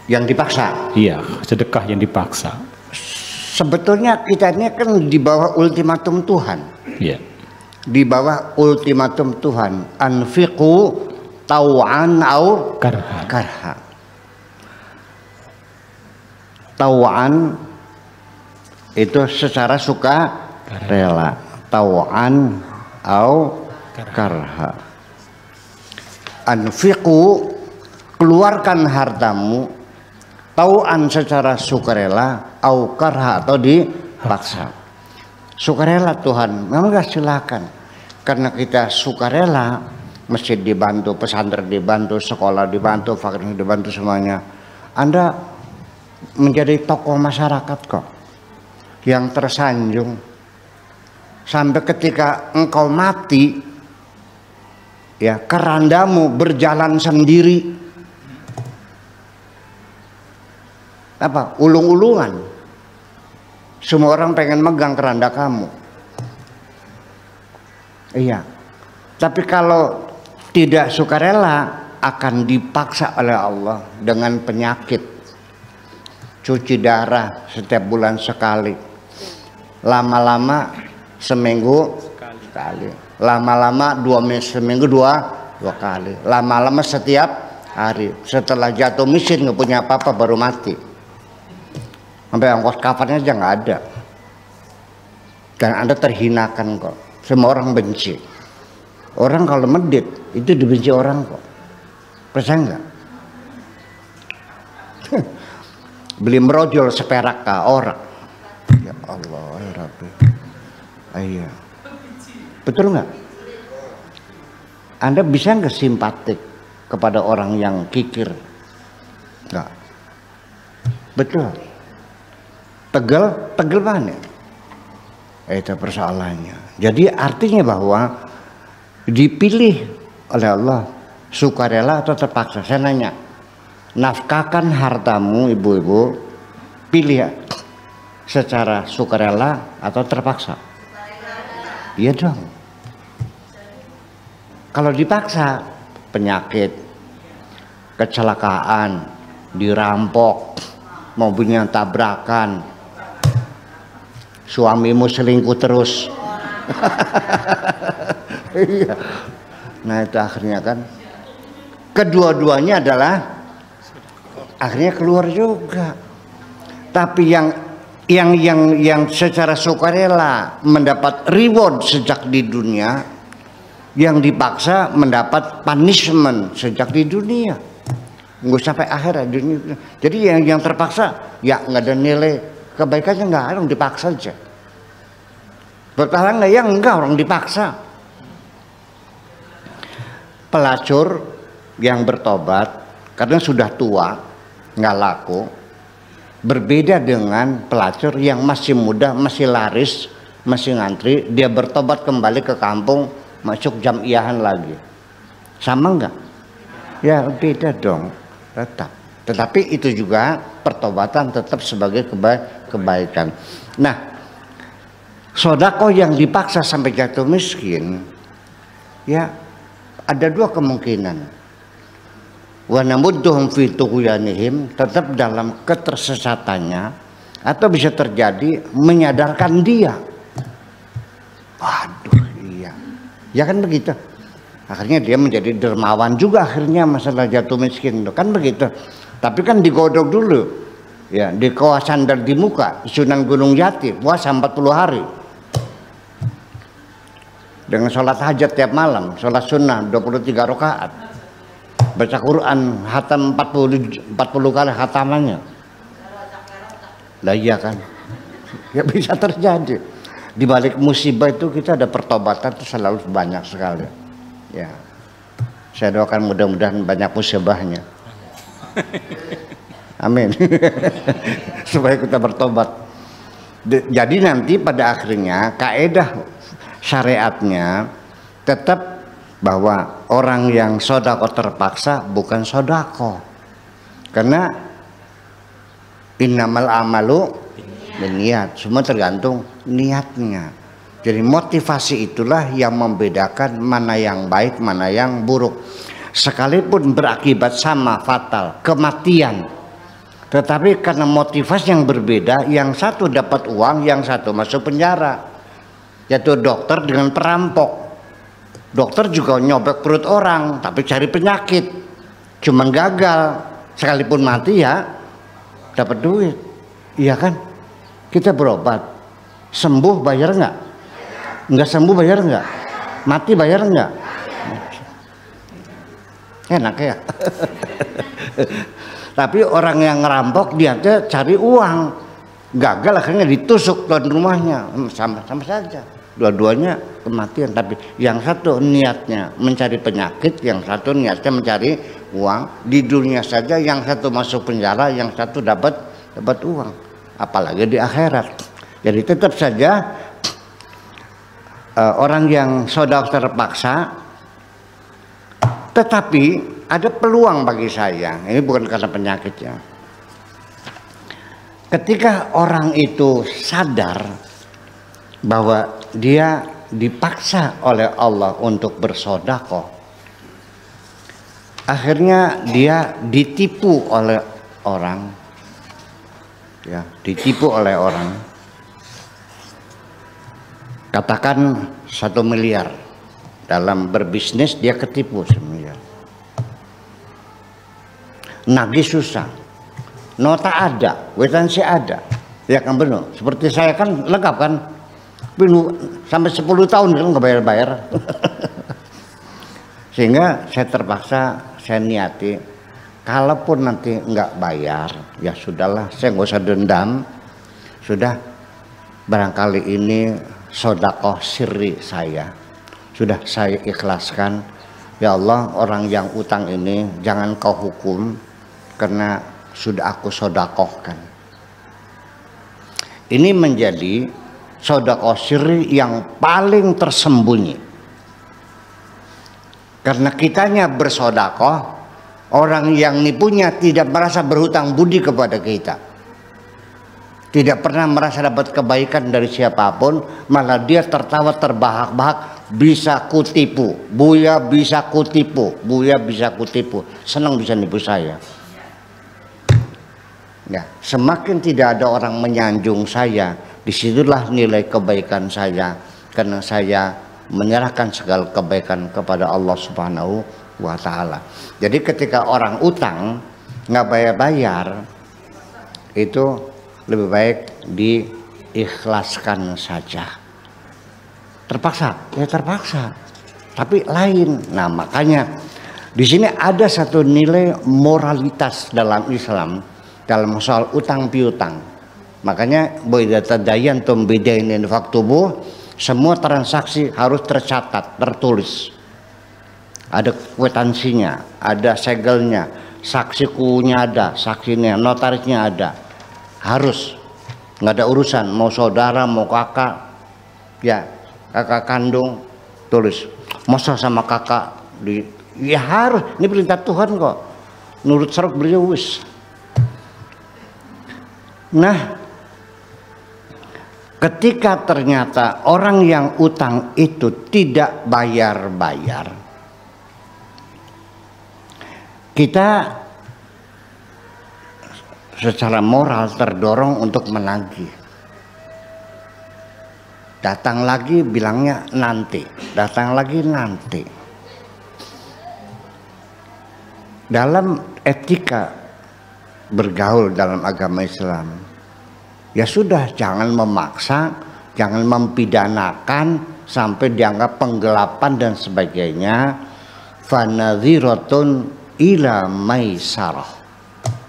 yang dipaksa. Iya, sedekah yang dipaksa. Sebetulnya kita ini kan di bawah ultimatum Tuhan. Iya. Di bawah ultimatum Tuhan. Anfiqu tau'an au karha. Tau'an itu secara suka rela. Tau'an au karha. Anfiqu, keluarkan hartamu, tau'an secara sukarela, au karha atau dipaksa. Sukarela Tuhan, memang gak silakan. Karena kita sukarela, masjid dibantu, pesantren dibantu, sekolah dibantu, fakir dibantu semuanya. Anda menjadi tokoh masyarakat kok, yang tersanjung. Sampai ketika engkau mati, ya kerandamu berjalan sendiri. Apa? Ulung-ulungan. Semua orang pengen megang keranda kamu. Iya. Tapi kalau tidak sukarela, akan dipaksa oleh Allah dengan penyakit. Cuci darah setiap bulan sekali. Lama-lama seminggu sekali. Lama-lama seminggu dua kali. Lama-lama setiap hari. Setelah jatuh miskin nggak punya apa-apa baru mati. Sampai ongkos kafarnya aja nggak ada. Dan Anda terhinakan kok. Semua orang benci. Orang kalau medit itu dibenci orang kok. Percaya nggak? Beli merojol seperak ke orang. Ya Allah ya Rabbi. Iya. Betul nggak? Anda bisa nggak simpatik kepada orang yang kikir? Nggak. Betul. Tegel mana? Itu persoalannya. Jadi artinya bahwa dipilih oleh Allah sukarela atau terpaksa. Saya nanya, nafkahkan hartamu ibu-ibu, pilih ya, secara sukarela atau terpaksa? Iya dong. Kalau dipaksa, penyakit, kecelakaan, dirampok, mobilnya tabrakan, suamimu selingkuh terus. Iya. Nah itu akhirnya kan kedua-duanya adalah akhirnya keluar juga. Tapi yang secara sukarela mendapat reward sejak di dunia, yang dipaksa mendapat punishment sejak di dunia. Nggak sampai akhirat dunia. Jadi yang terpaksa ya nggak ada nilai kebaikannya, nggak ada, orang dipaksa aja. Bertahan nggak ya? Enggak, orang dipaksa. Pelacur yang bertobat karena sudah tua nggak laku, berbeda dengan pelacur yang masih muda, masih laris, masih ngantri, dia bertobat kembali ke kampung, masuk jamiahan lagi. Sama nggak? Ya beda dong, tetap. Tetapi itu juga pertobatan tetap sebagai kebaikan. Nah, sodako yang dipaksa sampai jatuh miskin, ya ada dua kemungkinan. Wa namudduhum fi tughyanihim, tetap dalam ketersesatannya, atau bisa terjadi menyadarkan dia. Waduh, iya. Ya kan begitu. Akhirnya dia menjadi dermawan juga akhirnya masalah jatuh miskin, kan begitu. Tapi kan digodok dulu. Ya, di kawasan dan di muka Sunan Gunung Jati puasa 40 hari. Dengan sholat hajat tiap malam, sholat sunnah 23 rakaat. Baca Quran hatam 40 kali hatamannya. Lah iya kan? Ya bisa terjadi. Di balik musibah itu kita ada pertobatan itu selalu banyak sekali. Ya. Saya doakan mudah-mudahan banyak musibahnya. Amin. Supaya kita bertobat. Jadi nanti pada akhirnya kaedah syariatnya tetap bahwa orang yang sodako terpaksa bukan sodako, karena innamal amalu niat, semua tergantung niatnya. Jadi motivasi itulah yang membedakan mana yang baik mana yang buruk. Sekalipun berakibat sama fatal, kematian, Tetapi karena motivasi yang berbeda, yang satu dapat uang, yang satu masuk penjara. Yaitu dokter dengan perampok. Dokter juga nyobek perut orang, tapi cari penyakit. Cuman gagal, sekalipun mati ya dapat duit. Iya kan? Kita berobat, sembuh bayar nggak? Nggak sembuh bayar nggak? Mati bayar nggak? Enak ya. Tapi orang yang ngerampok dia cari uang, gagal akhirnya ditusuk tuan rumahnya, sama saja. Dua-duanya kematian. Tapi yang satu niatnya mencari penyakit, yang satu niatnya mencari uang. Di dunia saja yang satu masuk penjara, yang satu dapat uang. Apalagi di akhirat. Jadi tetap saja orang yang sedang terpaksa, tetapi ada peluang bagi saya. Ini bukan karena penyakitnya. Ketika orang itu sadar bahwa dia dipaksa oleh Allah untuk bersedekah, akhirnya dia ditipu oleh orang, ya, ditipu oleh orang. Katakan 1 miliar, dalam berbisnis dia ketipu 1 miliar. Nagih susah, nota ada, kwitansi ada, ya kan benar. Seperti saya kan lengkap kan, sampai 10 tahun kan nggak bayar-bayar. Sehingga saya terpaksa, saya niati, kalaupun nanti nggak bayar, ya sudahlah, saya nggak usah dendam, sudah barangkali ini sedekah sirri saya, sudah saya ikhlaskan. Ya Allah, orang yang utang ini jangan kau hukum, karena sudah aku sedekahkan. Ini menjadi sedekah sirri yang paling tersembunyi. Karena kitanya bersedekah, orang yang nipunya tidak merasa berhutang budi kepada kita. Tidak pernah merasa dapat kebaikan dari siapapun, malah dia tertawa terbahak-bahak, bisa kutipu, Buya bisa kutipu, Buya bisa kutipu, senang bisa nipu saya. Ya, semakin tidak ada orang menyanjung saya, disitulah nilai kebaikan saya, karena saya menyerahkan segala kebaikan kepada Allah Subhanahu wa Ta'ala. Jadi ketika orang utang nggak bayar-bayar, itu lebih baik diikhlaskan saja. Terpaksa, ya terpaksa, tapi lain. Nah makanya di sini ada satu nilai moralitas dalam Islam, dalam soal utang piutang. Makanya boidata dayan tum bidainin faktubuh, semua transaksi harus tercatat, tertulis. Ada kwitansinya, ada segelnya, saksi kunya ada, saksinya, notarisnya ada. Harus, nggak ada urusan mau saudara mau kakak, ya kakak kandung tulis. Masa sama kakak ya harus, ini perintah Tuhan kok, nurut serok beliau wis. Nah, ketika ternyata orang yang utang itu tidak bayar-bayar, kita secara moral terdorong untuk menagih. Datang lagi bilangnya nanti, datang lagi nanti. Dalam etika bergaul dalam agama Islam, ya sudah, jangan memaksa, jangan mempidanakan sampai dianggap penggelapan dan sebagainya. Fanadhiratun ila maisarah.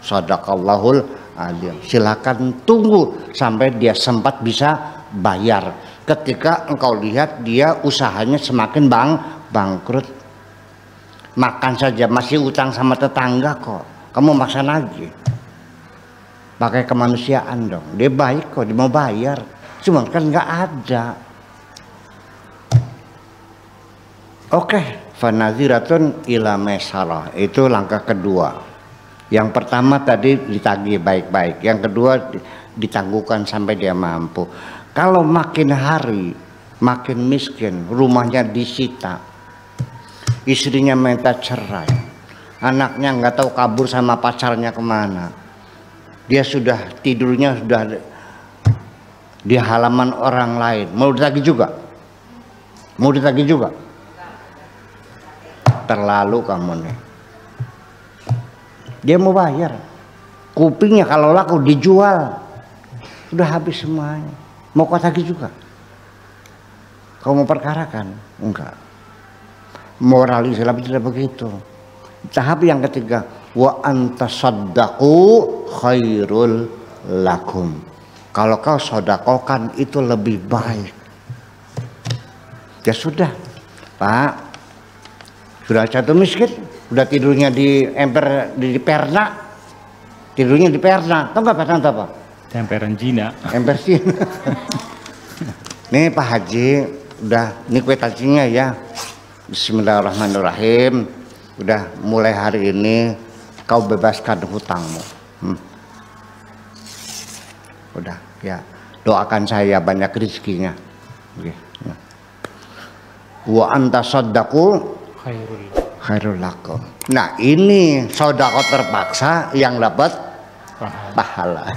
Shadaqallahul adzim. Silakan tunggu sampai dia sempat bisa bayar. Ketika engkau lihat dia usahanya semakin bangkrut, makan saja masih utang sama tetangga kok, kamu maksa lagi. Pakai kemanusiaan dong. Dia baik kok, dia mau bayar, cuma kan nggak ada. Oke, fanadhiratun ila maisarah, itu langkah kedua. Yang pertama tadi ditagih baik-baik, yang kedua ditangguhkan sampai dia mampu. Kalau makin hari makin miskin, rumahnya disita, istrinya minta cerai, anaknya nggak tahu kabur sama pacarnya kemana, dia sudah tidurnya sudah di halaman orang lain, mau ditagih juga? Mau ditagih juga? Terlalu kamu nih. Dia mau bayar. Kupingnya kalau laku dijual, sudah habis semuanya. Mau kau tagih juga? Kau mau perkarakan? Enggak. Moral Islam tidak begitu. Tahap yang ketiga, wa antasaddaqu khairul lakum. Kalau kau sodakokan itu lebih baik. Ya sudah, Pak. Sudah jatuh miskin, sudah tidurnya di emper di perna. Tidurnya di perna. Tahu enggak perna apa? Emperan Cina. Emper Cina. Nih Pak Haji, udah ini kwitansinya ya. Bismillahirrahmanirrahim. Udah mulai hari ini kau bebaskan hutangmu. Udah ya, doakan saya banyak rezekinya. Oke. Ya. Wa antasaddaqu khairul lakum. Nah ini sedekah terpaksa yang dapat pahala.